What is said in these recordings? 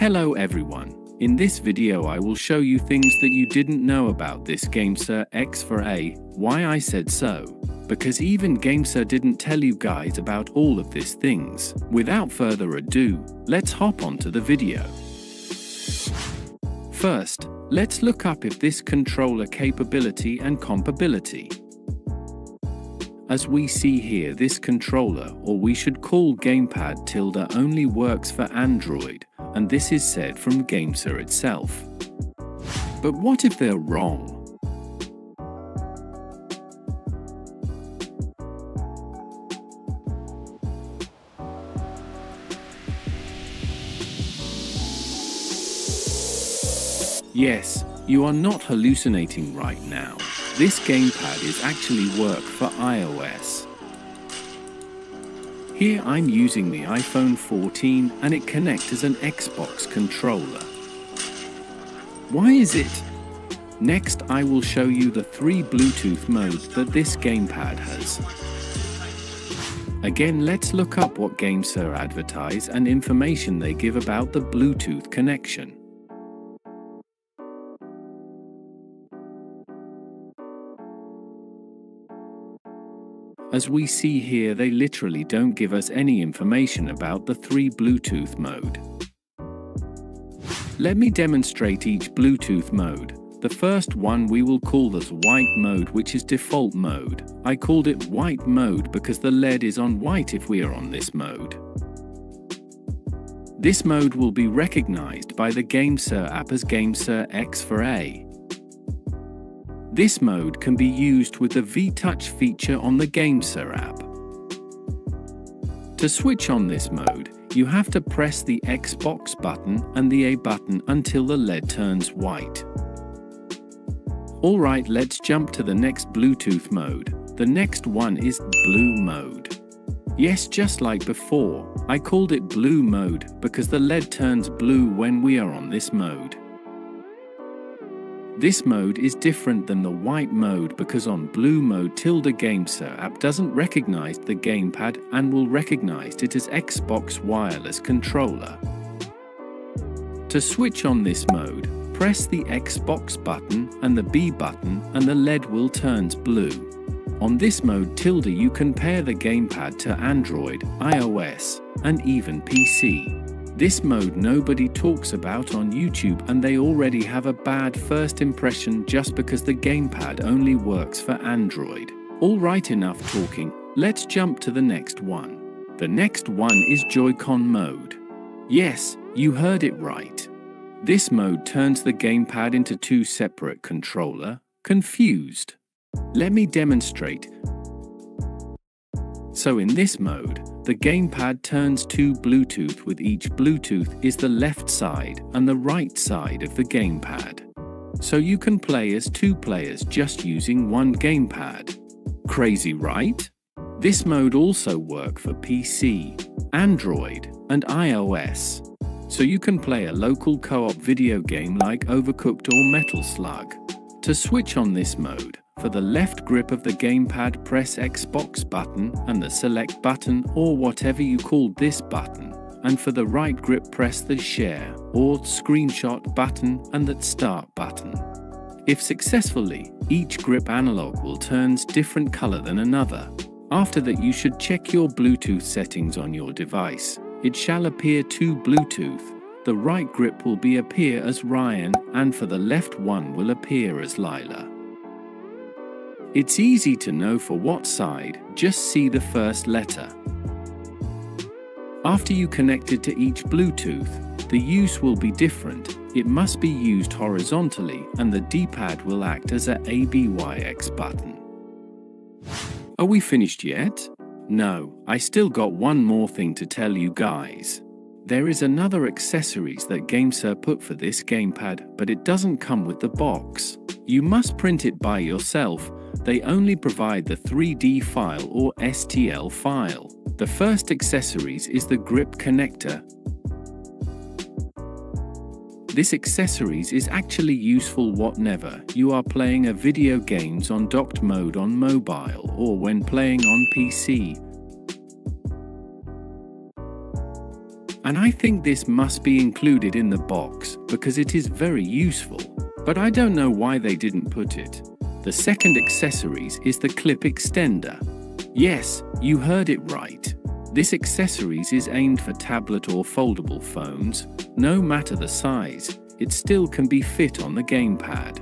Hello everyone. In this video I will show you things that you didn't know about this Gamesir X4a. Why I said so? Because even Gamesir didn't tell you guys about all of these things. Without further ado, let's hop onto the video. First, let's look up if this controller capability and compatibility. As we see here, this controller, or we should call Gamepad tilde, only works for Android, and this is said from Gamesir itself. But what if they're wrong? Yes, you are not hallucinating right now. This gamepad is actually work for iOS. Here I'm using the iPhone 14 and it connects as an Xbox controller. Why is it? Next I will show you the 3 Bluetooth modes that this gamepad has. Again, let's look up what Gamesir advertise and information they give about the Bluetooth connection. As we see here, they literally don't give us any information about the 3 Bluetooth mode. Let me demonstrate each Bluetooth mode. The first one we will call this white mode, which is default mode. I called it white mode because the LED is on white if we are on this mode. This mode will be recognized by the Gamesir app as Gamesir X4a. This mode can be used with the V-Touch feature on the Gamesir app. To switch on this mode, you have to press the Xbox button and the A button until the LED turns white. Alright, let's jump to the next Bluetooth mode. The next one is blue mode. Yes, just like before, I called it blue mode because the LED turns blue when we are on this mode. This mode is different than the white mode because on blue mode tilde Gamesir app doesn't recognize the gamepad and will recognize it as Xbox wireless controller. To switch on this mode, press the Xbox button and the B button and the LED will turn blue. On this mode tilde you can pair the gamepad to Android, iOS, and even PC. This mode nobody talks about on YouTube and they already have a bad first impression just because the gamepad only works for Android. Alright, enough talking, let's jump to the next one. The next one is Joycon mode. Yes, you heard it right. This mode turns the gamepad into 2 separate controller. Confused? Let me demonstrate. So in this mode, the gamepad turns 2 Bluetooth, with each Bluetooth is the left side and the right side of the gamepad. So you can play as 2 players just using one gamepad. Crazy, right? This mode also works for PC, Android, and iOS. So you can play a local co-op video game like Overcooked or Metal Slug. To switch on this mode, for the left grip of the gamepad press Xbox button and the select button or whatever you call this button, and for the right grip press the share or screenshot button and the start button. If successfully, each grip analog will turn different color than another. After that you should check your Bluetooth settings on your device. It shall appear to Bluetooth. The right grip will appear as Ryan and for the left one will appear as Lila. It's easy to know for what side, just see the first letter. After you connect it to each Bluetooth, the use will be different. It must be used horizontally and the D-pad will act as a ABYX button. Are we finished yet? No, I still got one more thing to tell you guys. There is another accessories that Gamesir put for this gamepad, but it doesn't come with the box. You must print it by yourself. They only provide the 3D file or STL file. The first accessories is the grip connector. This accessories is actually useful whenever you are playing a video games on docked mode on mobile or when playing on PC. And I think this must be included in the box because it is very useful. But I don't know why they didn't put it. The second accessories is the clip extender. Yes, you heard it right. This accessories is aimed for tablet or foldable phones. No matter the size, it still can be fit on the gamepad.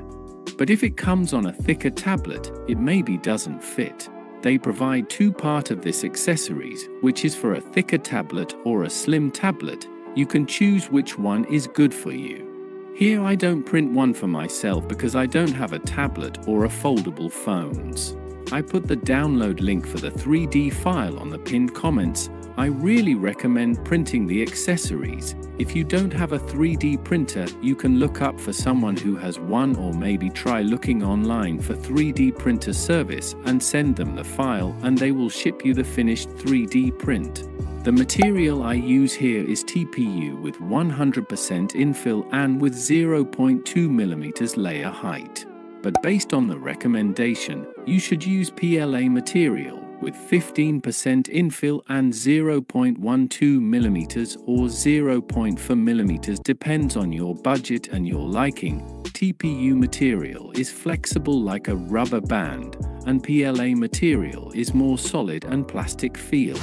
But if it comes on a thicker tablet, it maybe doesn't fit. They provide two parts of this accessories, which is for a thicker tablet or a slim tablet. You can choose which one is good for you. Here I don't print one for myself because I don't have a tablet or a foldable phones. I put the download link for the 3D file on the pinned comments. I really recommend printing the accessories. If you don't have a 3D printer, you can look up for someone who has one, or maybe try looking online for 3D printer service and send them the file and they will ship you the finished 3D print. The material I use here is TPU with 100% infill and with 0.2 mm layer height. But based on the recommendation, you should use PLA material with 15% infill and 0.12 mm or 0.4 mm depends on your budget and your liking. TPU material is flexible like a rubber band, and PLA material is more solid and plastic feel.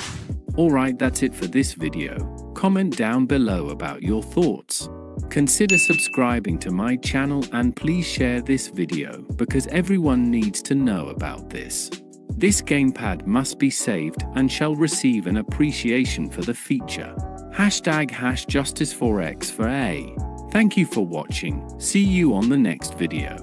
Alright, that's it for this video. Comment down below about your thoughts. Consider subscribing to my channel and please share this video because everyone needs to know about this. This gamepad must be saved and shall receive an appreciation for the feature. #Justice4X4a. Thank you for watching. See you on the next video.